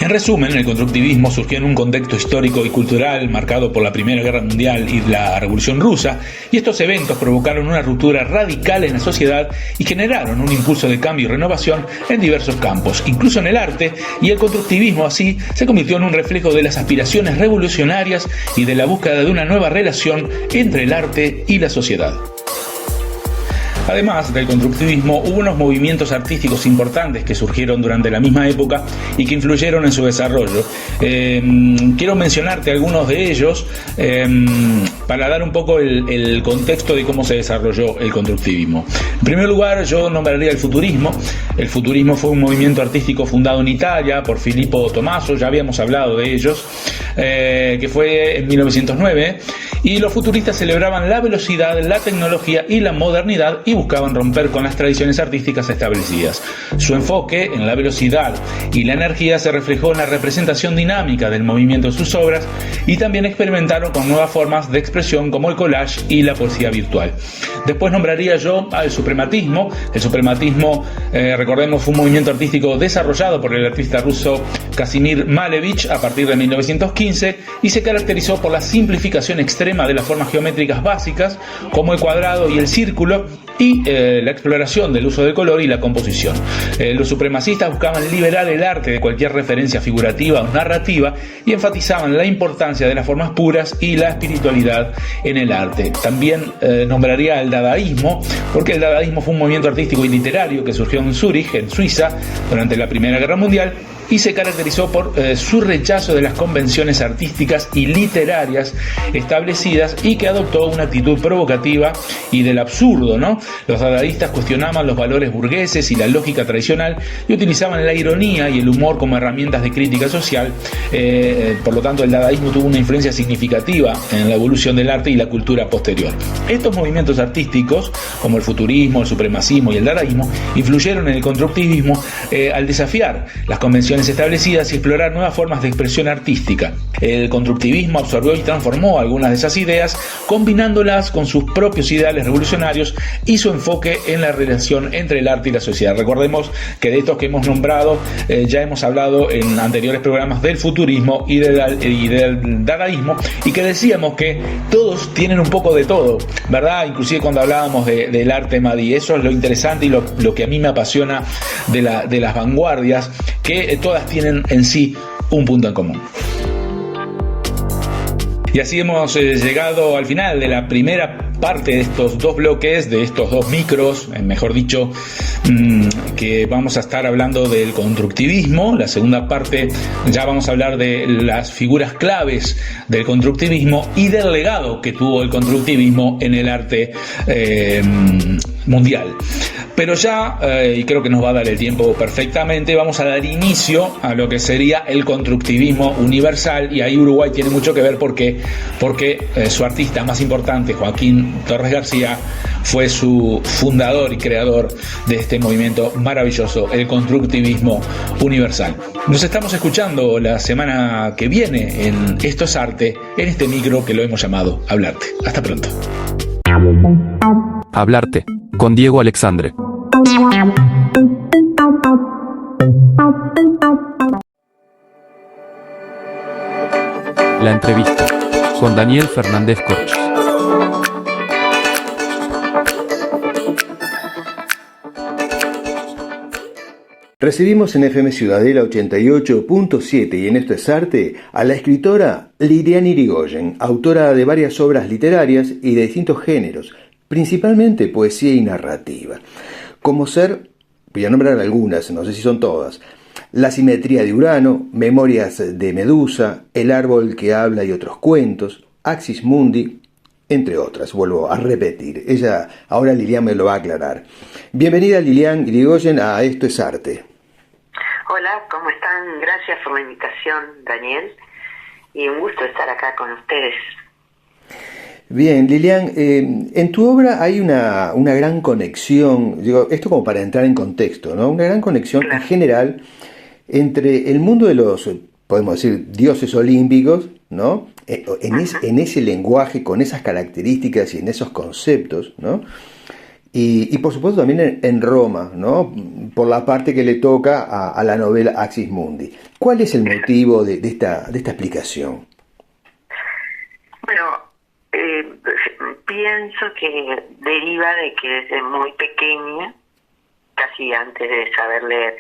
En resumen, el constructivismo surgió en un contexto histórico y cultural marcado por la Primera Guerra Mundial y la Revolución Rusa, y estos eventos provocaron una ruptura radical en la sociedad y generaron un impulso de cambio y renovación en diversos campos, incluso en el arte, y el constructivismo así se convirtió en un reflejo de las aspiraciones revolucionarias y de la búsqueda de una nueva relación entre el arte y la sociedad. Además del constructivismo, hubo unos movimientos artísticos importantes que surgieron durante la misma época y que influyeron en su desarrollo. Quiero mencionarte algunos de ellos para dar un poco el contexto de cómo se desarrolló el constructivismo. En primer lugar, yo nombraría el futurismo. El futurismo fue un movimiento artístico fundado en Italia por Filippo Tommaso, ya habíamos hablado de ellos, que fue en 1909, y los futuristas celebraban la velocidad, la tecnología y la modernidad y buscaban romper con las tradiciones artísticas establecidas. Su enfoque en la velocidad y la energía se reflejó en la representación dinámica del movimiento de sus obras, y también experimentaron con nuevas formas de expresión como el collage y la poesía virtual. Después nombraría yo al suprematismo. El suprematismo, recordemos, fue un movimiento artístico desarrollado por el artista ruso Kazimir Malevich a partir de 1915 y se caracterizó por la simplificación extrema de las formas geométricas básicas como el cuadrado y el círculo, y la exploración del uso del color y la composición. Los supremacistas buscaban liberar el arte de cualquier referencia figurativa o narrativa y enfatizaban la importancia de las formas puras y la espiritualidad en el arte. También nombraría el dadaísmo, porque el dadaísmo fue un movimiento artístico y literario que surgió en Zúrich, en Suiza, durante la Primera Guerra Mundial, y se caracterizó por su rechazo de las convenciones artísticas y literarias establecidas, y que adoptó una actitud provocativa y del absurdo, ¿no? Los dadaístas cuestionaban los valores burgueses y la lógica tradicional y utilizaban la ironía y el humor como herramientas de crítica social. Por lo tanto, el dadaísmo tuvo una influencia significativa en la evolución del arte y la cultura posterior. Estos movimientos artísticos, como el futurismo, el supremacismo y el dadaísmo, influyeron en el constructivismo al desafiar las convenciones establecidas y explorar nuevas formas de expresión artística. El constructivismo absorbió y transformó algunas de esas ideas, combinándolas con sus propios ideales revolucionarios y su enfoque en la relación entre el arte y la sociedad. Recordemos que de estos que hemos nombrado ya hemos hablado en anteriores programas del futurismo y del dadaísmo, y que decíamos que todos tienen un poco de todo, ¿verdad? Inclusive cuando hablábamos del arte madí. Eso es lo interesante y lo que a mí me apasiona de las vanguardias, que todas tienen en sí un punto en común. Y así hemos llegado al final de la primera parte de estos dos bloques, de estos dos micros, mejor dicho, que vamos a estar hablando del constructivismo. La segunda parte ya vamos a hablar de las figuras claves del constructivismo y del legado que tuvo el constructivismo en el arte mundial. Pero ya, y creo que nos va a dar el tiempo perfectamente, vamos a dar inicio a lo que sería el constructivismo universal, y ahí Uruguay tiene mucho que ver porque su artista más importante, Joaquín Torres García, fue su fundador y creador de este movimiento maravilloso, el constructivismo universal. Nos estamos escuchando la semana que viene en Esto es Arte, en este micro que lo hemos llamado Hablarte. Hasta pronto. Hablarte, con Diego Alexandre. La entrevista con Daniel Fernández Corch. Recibimos en FM Ciudadela 88.7 y en Esto es Arte a la escritora Lilian Irigoyen, autora de varias obras literarias y de distintos géneros, principalmente poesía y narrativa. Como ser, voy a nombrar algunas, no sé si son todas: La simetría de Urano, Memorias de Medusa, El árbol que habla y otros cuentos, Axis Mundi, entre otras. Vuelvo a repetir. Ahora Lilian me lo va a aclarar. Bienvenida Lilian Irigoyen a Esto es Arte. Hola, ¿cómo están? Gracias por la invitación, Daniel, y un gusto estar acá con ustedes. Bien, Lilian, en tu obra hay una gran conexión, digo, esto como para entrar en contexto, ¿no? Una gran conexión Claro. en general entre el mundo de los, podemos decir, dioses olímpicos, ¿no? En ese lenguaje, con esas características y en esos conceptos, ¿no? Y por supuesto también en Roma, ¿no? Por la parte que le toca a la novela Axis Mundi. ¿Cuál es el motivo de esta explicación? Bueno, pienso que deriva de que desde muy pequeña, casi antes de saber leer,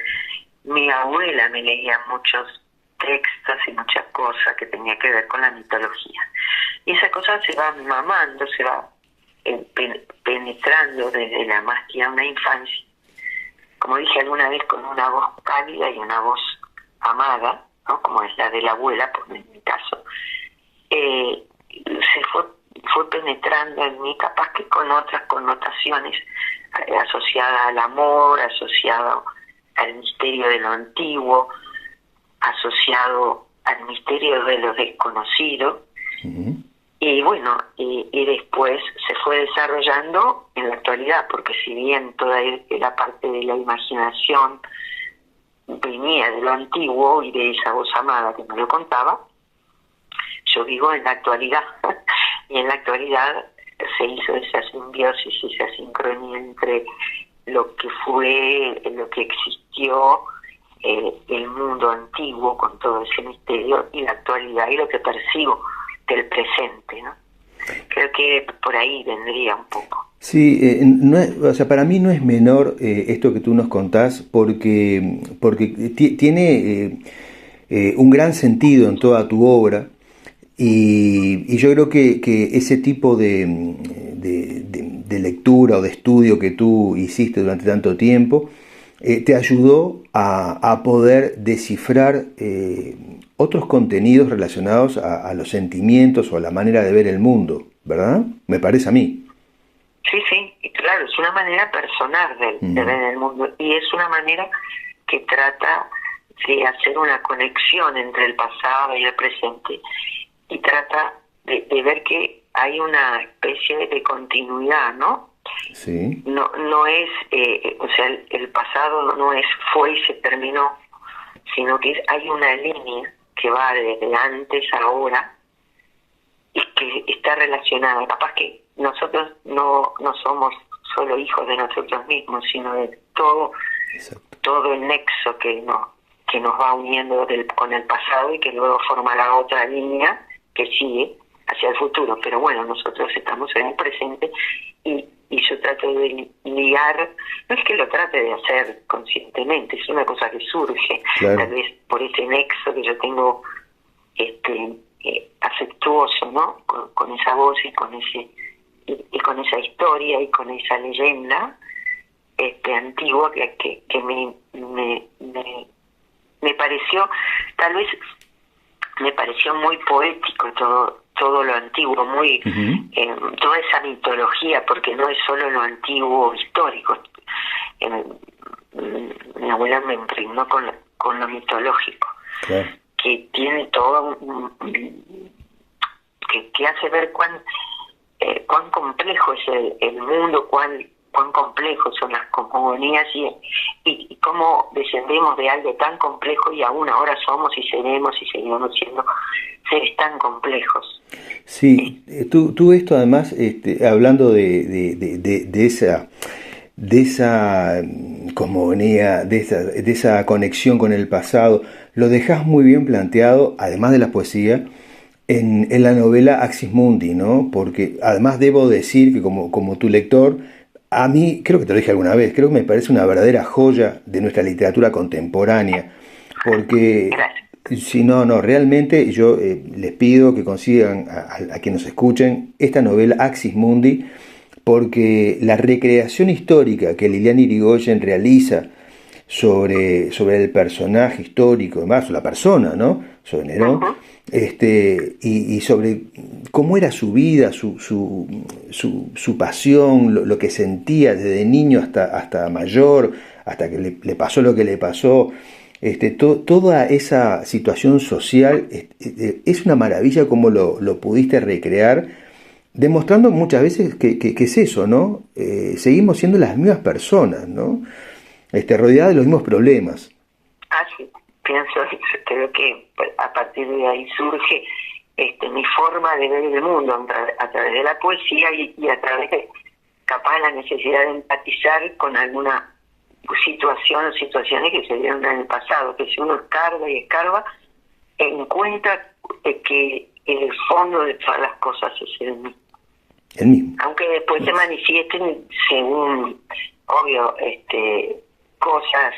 mi abuela me leía muchos textos y muchas cosas que tenía que ver con la mitología. Y esa cosa se va mamando, se va penetrando desde la más tierna infancia, como dije alguna vez, con una voz cálida y una voz amada, ¿no? Como es la de la abuela, pues en mi caso, se fue penetrando en mí, capaz que con otras connotaciones asociadas al amor, asociado al misterio de lo antiguo, asociado al misterio de lo desconocido. Uh-huh. Y bueno, y después se fue desarrollando en la actualidad, porque si bien toda la parte de la imaginación venía de lo antiguo y de esa voz amada que me lo contaba, yo vivo en la actualidad. Y en la actualidad se hizo esa simbiosis, esa sincronía entre lo que fue, lo que existió, el mundo antiguo con todo ese misterio, y la actualidad y lo que percibo del presente, ¿no? Creo que por ahí vendría un poco. Sí, o sea, para mí no es menor esto que tú nos contás, porque tiene un gran sentido en toda tu obra, y yo creo que ese tipo de lectura o de estudio que tú hiciste durante tanto tiempo te ayudó a poder descifrar otros contenidos relacionados a los sentimientos o a la manera de ver el mundo, ¿verdad? Me parece a mí. Sí, y claro, es una manera personal de ver el mundo, y es una manera que trata de hacer una conexión entre el pasado y el presente, y trata de ver que hay una especie de continuidad, ¿no? Sí. No es, o sea, el pasado no es fue y se terminó, sino que hay una línea que va desde antes a ahora y que está relacionada. Capaz que nosotros no somos solo hijos de nosotros mismos, sino de todo el nexo que nos va uniendo con el pasado y que luego forma la otra línea que sigue hacia el futuro. Pero bueno, nosotros estamos en el presente, y yo trato de ligar, no es que lo trate de hacer conscientemente, es una cosa que surge, claro, tal vez por ese nexo que yo tengo afectuoso, ¿no? Con esa voz y con esa historia y con esa leyenda antigua que me pareció, tal vez me pareció muy poético todo lo antiguo, muy toda esa mitología, porque no es solo lo antiguo histórico. Mi abuela me impregnó con lo mitológico, claro, que tiene todo que hace ver cuán complejo es el mundo, cuán complejos son las cosmogonías, y cómo descendemos de algo tan complejo y aún ahora somos y seremos y seguimos siendo seres tan complejos. Sí, tú esto además, hablando de esa cosmogonía, de esa conexión con el pasado, lo dejas muy bien planteado, además de la poesía, en la novela Axis Mundi, ¿no? Porque además debo decir que como tu lector, a mí, creo que te lo dije alguna vez, creo que me parece una verdadera joya de nuestra literatura contemporánea, porque si no, realmente yo les pido que consigan a quienes nos escuchen esta novela Axis Mundi, porque la recreación histórica que Liliana Irigoyen realiza sobre el personaje histórico, además, la persona, ¿no? Sobre Nerón, y sobre cómo era su vida, su pasión, lo que sentía desde niño hasta mayor, hasta que le pasó lo que le pasó. Toda esa situación social es una maravilla como lo pudiste recrear, demostrando muchas veces que es eso, ¿no? Seguimos siendo las mismas personas, ¿no? Rodeadas de los mismos problemas. Sí, pienso eso. Creo que a partir de ahí surge mi forma de ver el mundo a través de la poesía y a través de, capaz, la necesidad de empatizar con alguna situación o situaciones que se dieron en el pasado, que si uno escarba y escarba, encuentra que el fondo de todas las cosas es el mismo. El mismo. Aunque después se manifiesten según, obvio, cosas,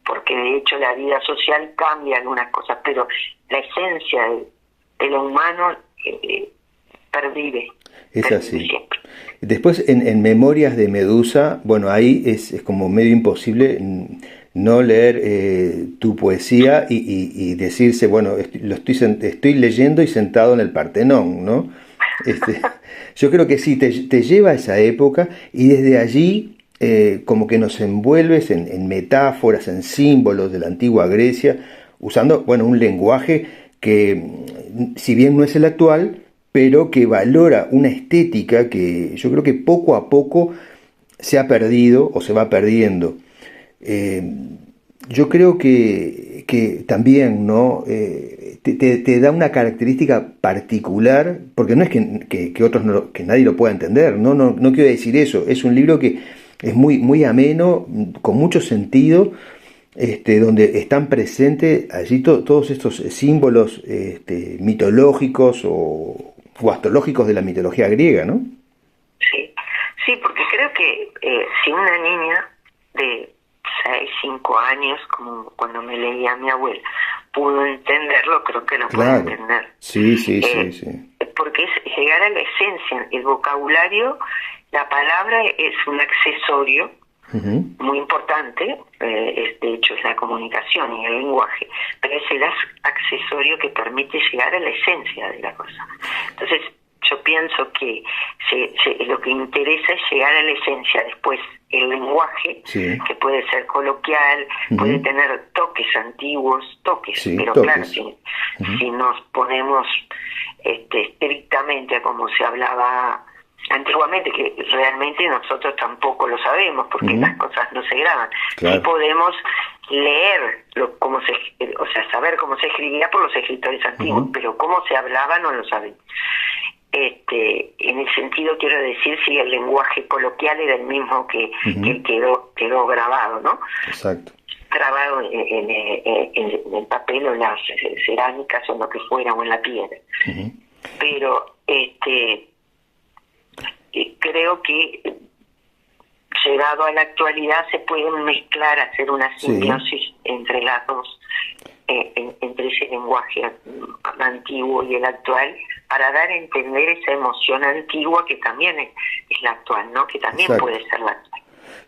porque de hecho la vida social cambia algunas cosas, pero la esencia de lo humano pervive. Es así. Siempre. Después en Memorias de Medusa, bueno, ahí es como medio imposible no leer tu poesía y decirse, bueno, lo estoy leyendo y sentado en el Partenón, ¿no? Yo creo que sí, te lleva a esa época y desde allí como que nos envuelves en metáforas, en símbolos de la antigua Grecia, usando, bueno, un lenguaje que, si bien no es el actual, pero que valora una estética que yo creo que poco a poco se ha perdido o se va perdiendo. Yo creo que también, ¿no? Te da una característica particular, porque no es que otros que nadie lo pueda entender, no quiero decir eso. Es un libro que es muy ameno, con mucho sentido, donde están presentes allí todos estos símbolos mitológicos o astrológicos de la mitología griega, ¿no? Sí, porque creo que si una niña de 6, 5 años, como cuando me leía a mi abuela, pudo entenderlo, creo que lo puede entender. Sí. Porque es llegar a la esencia. El vocabulario, la palabra es un accesorio muy importante, de hecho es la comunicación y el lenguaje, pero es el accesorio que permite llegar a la esencia de la cosa. Entonces yo pienso que lo que interesa es llegar a la esencia. Después el lenguaje, que puede ser coloquial, puede tener toques antiguos, pero toques. Claro, si nos ponemos estrictamente a como se hablaba antiguamente, que realmente nosotros tampoco lo sabemos porque las cosas no se graban. Sí podemos leer saber cómo se escribía por los escritores antiguos, pero cómo se hablaba no lo sabemos. En el sentido, quiero decir, si el lenguaje coloquial era el mismo que quedó grabado, ¿no? Exacto. Grabado en el papel o en las cerámicas o en lo que fuera, o en la piedra. Pero creo que llegado a la actualidad se pueden mezclar, hacer una simbiosis entre las dos, entre ese lenguaje antiguo y el actual, para dar a entender esa emoción antigua que también es la actual, ¿no? Que también puede ser la actual.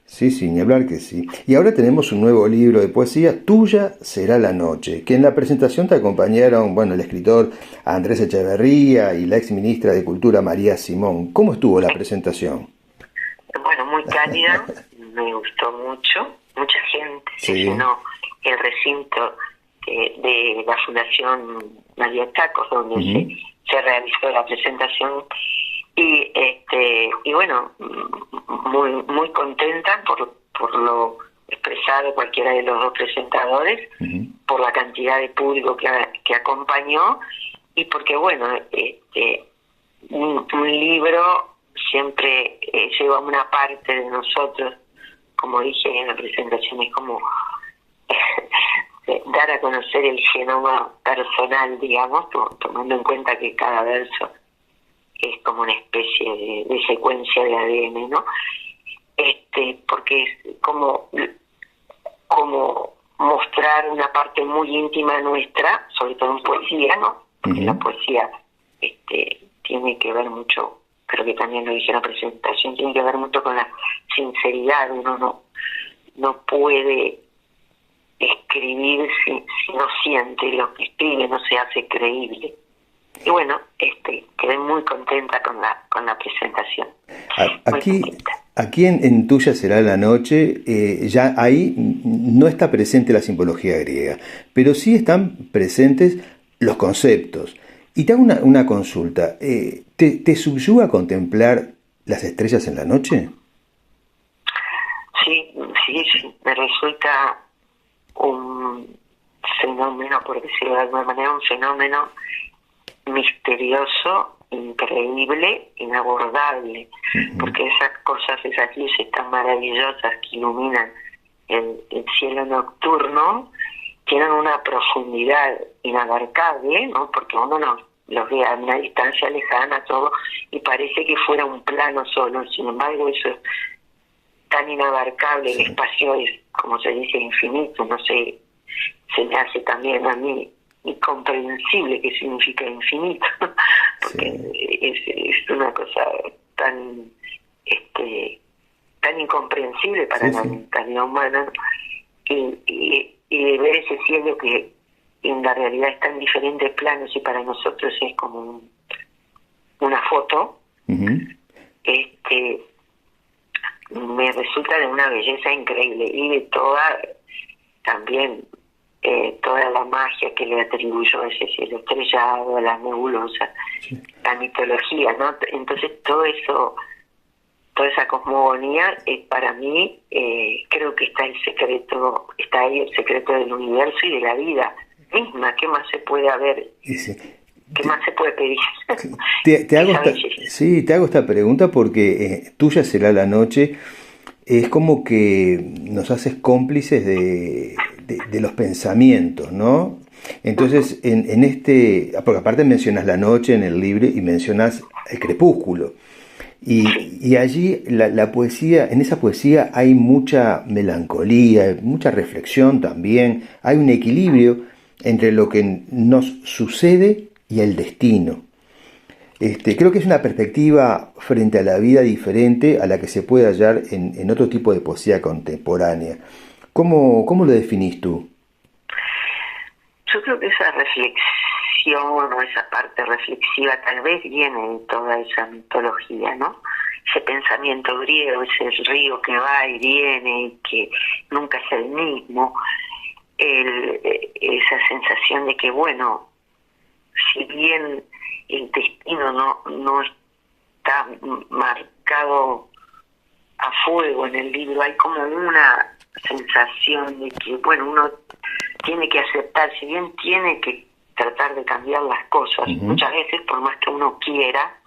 Sí, ni hablar que sí. Y ahora tenemos un nuevo libro de poesía, Tuya será la noche, que en la presentación te acompañaron, el escritor Andrés Echeverría y la ex ministra de Cultura María Simón. ¿Cómo estuvo la presentación? Bueno, muy cálida, me gustó mucho, mucha gente se llenó el recinto de la Fundación María Chacos, donde se realizó la presentación, y bueno, muy contenta por lo expresado cualquiera de los dos presentadores, por la cantidad de público que acompañó, y porque bueno, un libro siempre lleva una parte de nosotros, como dije en la presentación, es como dar a conocer el genoma personal, digamos, tomando en cuenta que cada verso es como una especie de secuencia de ADN, ¿no? Porque es como mostrar una parte muy íntima nuestra, sobre todo en poesía, ¿no? Porque la poesía tiene que ver mucho, creo que también lo dije en la presentación, tiene que ver mucho con la sinceridad. Uno no puede escribir si no siente lo que escribe, no se hace creíble. Y bueno, quedé muy contenta con la presentación. Aquí en Tuya será la noche, ya ahí no está presente la simbología griega, pero sí están presentes los conceptos. Y te hago una consulta, ¿te subyuga contemplar las estrellas en la noche? Sí, me resulta un fenómeno, por decirlo de alguna manera, un fenómeno misterioso, increíble, inabordable, porque esas cosas, esas luces tan maravillosas que iluminan el cielo nocturno, tienen una profundidad inabarcable, ¿no? Porque uno los ve a una distancia lejana todo y parece que fuera un plano solo. Sin embargo, eso es tan inabarcable, el espacio es, como se dice, infinito. No sé, se me hace también a mí incomprensible qué significa infinito, porque es una cosa tan incomprensible para la mentalidad humana, y de ver ese cielo que en la realidad está en diferentes planos y para nosotros es como una foto. Me resulta de una belleza increíble, y de toda la magia que le atribuyó a ese cielo estrellado, a la nebulosa, la mitología, ¿no? Entonces todo eso, toda esa cosmogonía, para mí, creo que está ahí el secreto del universo y de la vida misma. ¿Qué más se puede haber? ¿Qué más se puede pedir? Te hago esta pregunta porque Tuya será la noche. Es como que nos haces cómplices de los pensamientos, ¿no? Entonces, porque aparte mencionas la noche en el libro y mencionas el crepúsculo. Y allí la poesía, en esa poesía hay mucha melancolía, mucha reflexión también, hay un equilibrio entre lo que nos sucede y el destino. Creo que es una perspectiva frente a la vida diferente a la que se puede hallar en otro tipo de poesía contemporánea. ¿Cómo lo definís tú? Yo creo que esa reflexión o esa parte reflexiva tal vez viene de toda esa mitología, ¿no? Ese pensamiento griego, ese río que va y viene y que nunca es el mismo, esa sensación de que, bueno, si bien el destino no está marcado a fuego en el libro, hay como una sensación de que, bueno, uno tiene que aceptar, si bien tiene que tratar de cambiar las cosas, muchas veces, por más que uno quiera,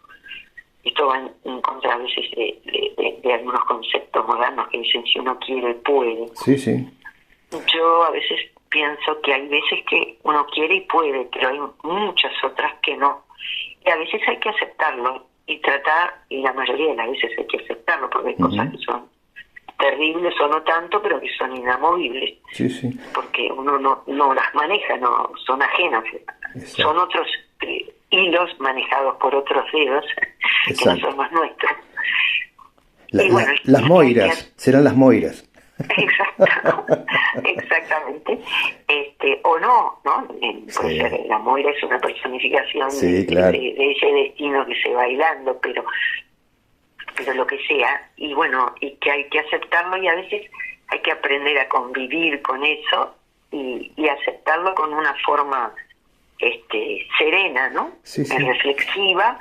esto va en contra a veces de algunos conceptos modernos que dicen si uno quiere, puede. Sí. Yo a veces pienso que hay veces que uno quiere y puede, pero hay muchas otras que no. Y a veces hay que aceptarlo y tratar, y la mayoría de las veces hay que aceptarlo, porque hay cosas que son terribles o no tanto, pero que son inamovibles. Sí. Porque uno no las maneja, no son ajenas. Exacto. Son otros hilos manejados por otros dedos. Exacto. Que no son los nuestros. Las moiras, serán las moiras. Exactamente. O no, puede ser, la moira es una personificación de ese destino que se va bailando, pero lo que sea, y bueno, y que hay que aceptarlo, y a veces hay que aprender a convivir con eso y aceptarlo con una forma serena, ¿no? Reflexiva,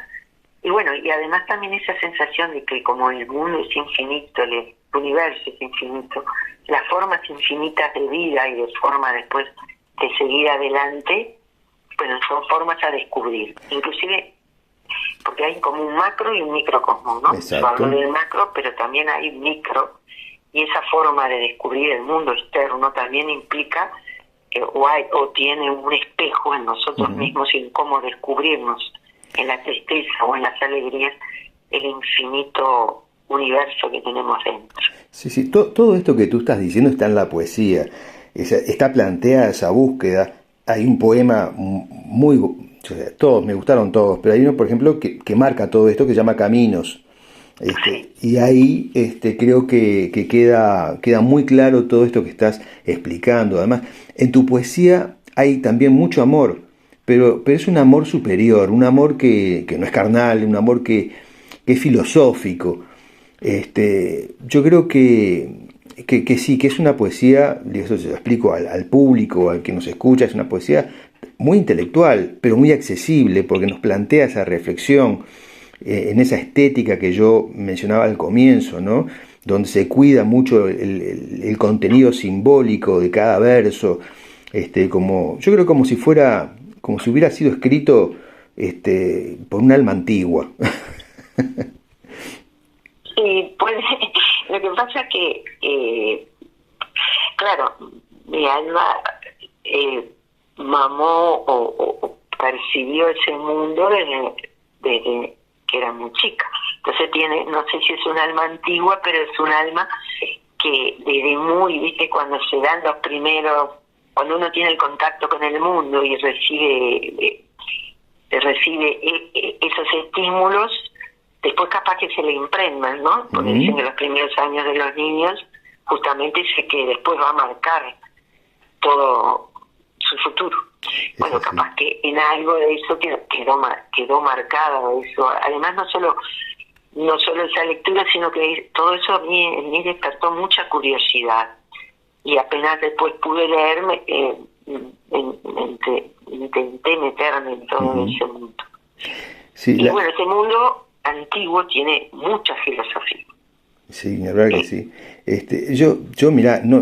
y bueno, y además también esa sensación de que como el mundo es infinito, el universo es infinito, las formas infinitas de vida y de forma después de seguir adelante, bueno, son formas a descubrir, inclusive porque hay como un macro y un microcosmos, ¿no? Yo hablo del macro, pero también hay micro, y esa forma de descubrir el mundo externo también implica o tiene un espejo en nosotros mismos y en cómo descubrirnos en la tristeza o en las alegrías el infinito universo que tenemos dentro. Sí, todo esto que tú estás diciendo está en la poesía, está planteada esa búsqueda. Hay un poema muy, o sea, todos, me gustaron todos, pero hay uno, por ejemplo, que marca todo esto, que se llama Caminos. Y ahí creo que queda muy claro todo esto que estás explicando. Además, en tu poesía hay también mucho amor, pero es un amor superior, un amor que no es carnal, un amor que es filosófico. Yo creo que sí, que es una poesía, y eso se lo explico al público, al que nos escucha, es una poesía muy intelectual, pero muy accesible, porque nos plantea esa reflexión en esa estética que yo mencionaba al comienzo, ¿no? Donde se cuida mucho el contenido simbólico de cada verso, yo creo como si hubiera sido escrito por un alma antigua. Sí, pues lo que pasa es que, claro, mi alma mamó o percibió ese mundo desde que era muy chica. Entonces no sé si es un alma antigua, pero es un alma que desde viste, cuando se dan cuando uno tiene el contacto con el mundo y recibe esos estímulos, después capaz que se le impregnan, ¿no? Porque dicen que los primeros años de los niños justamente es que después va a marcar todo su futuro. Bueno, capaz que en algo de eso quedó marcado eso. Además, no solo esa lectura, sino que todo eso en mí despertó mucha curiosidad. Y apenas después pude leerme, intenté meterme en todo ese mundo. Sí, y bueno, ese mundo antiguo tiene mucha filosofía. Sí, la verdad que sí. Yo mira, no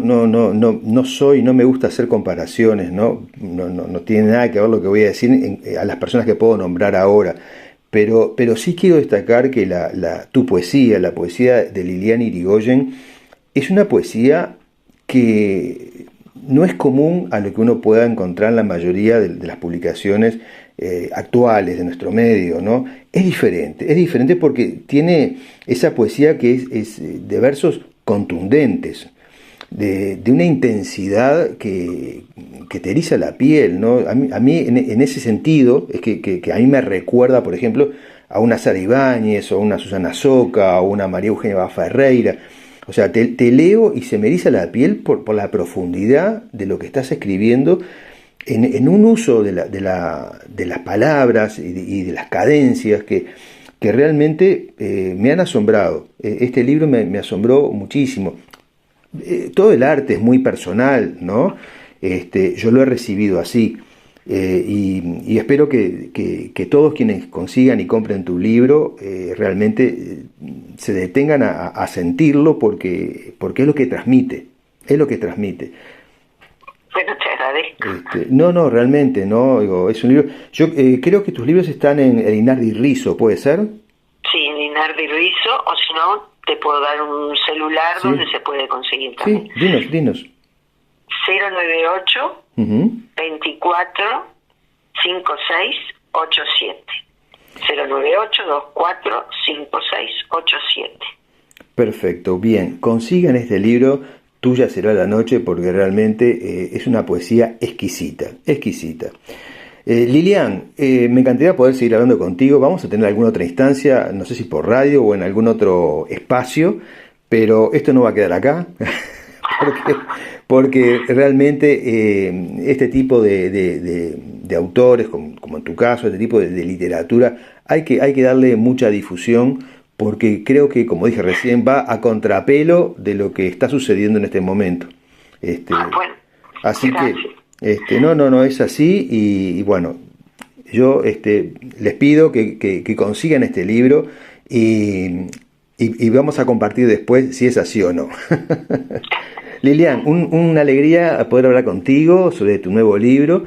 me gusta hacer comparaciones, no tiene nada que ver lo que voy a decir a las personas que puedo nombrar ahora, pero sí quiero destacar que tu poesía, la poesía de Liliana Irigoyen, es una poesía que no es común a lo que uno pueda encontrar en la mayoría de las publicaciones actuales de nuestro medio, ¿no? Es diferente porque tiene esa poesía que es de versos contundentes, de una intensidad que te eriza la piel, ¿no? A mí en ese sentido es que a mí me recuerda, por ejemplo, a una Sara Ibáñez o a una Susana Soca o una María Eugenia Ferreira. O sea, te leo y se me eriza la piel por la profundidad de lo que estás escribiendo en un uso de las palabras y de las cadencias que realmente me han asombrado. Este libro me asombró muchísimo. Todo el arte es muy personal, ¿no? Yo lo he recibido así. Y espero que todos quienes consigan y compren tu libro realmente se detengan a sentirlo porque es lo que transmite. Bueno, te agradezco. No, realmente, no. Digo, es un libro. Yo creo que tus libros están en el Inardi Rizzo, ¿puede ser? Sí, en Inardi Rizzo, o si no, te puedo dar un celular donde se puede conseguir también. Sí, dinos. 098 24 56 87. 098 24 56 87. Perfecto, bien. Consigan este libro, Tuya será la noche, porque realmente es una poesía exquisita. Lilian, me encantaría poder seguir hablando contigo. Vamos a tener alguna otra instancia, no sé si por radio o en algún otro espacio, pero esto no va a quedar acá. Porque realmente este tipo de autores, como en tu caso, este tipo de literatura, hay que darle mucha difusión, porque creo que, como dije recién, va a contrapelo de lo que está sucediendo en este momento. Bueno, así gracias. que no es así, y bueno, yo les pido que consigan este libro y vamos a compartir después si es así o no. Lilian, una alegría poder hablar contigo sobre tu nuevo libro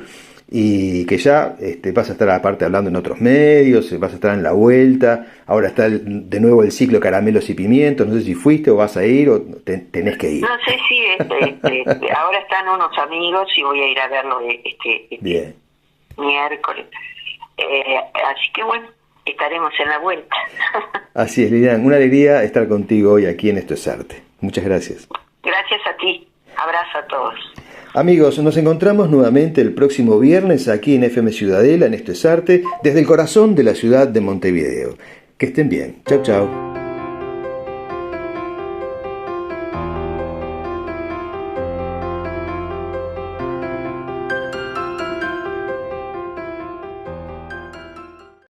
y que ya vas a estar aparte hablando en otros medios, vas a estar en La Vuelta, ahora está de nuevo el ciclo Caramelos y Pimientos, no sé si fuiste o vas a ir o tenés que ir. No sé si ahora están unos amigos y voy a ir a verlo Bien. Miércoles. Así que bueno, estaremos en La Vuelta. Así es, Lilian, una alegría estar contigo hoy aquí en Esto es Arte. Muchas gracias. Gracias a ti. Abrazo a todos. Amigos, nos encontramos nuevamente el próximo viernes aquí en FM Ciudadela, en Esto es Arte, desde el corazón de la ciudad de Montevideo. Que estén bien. Chau, chau.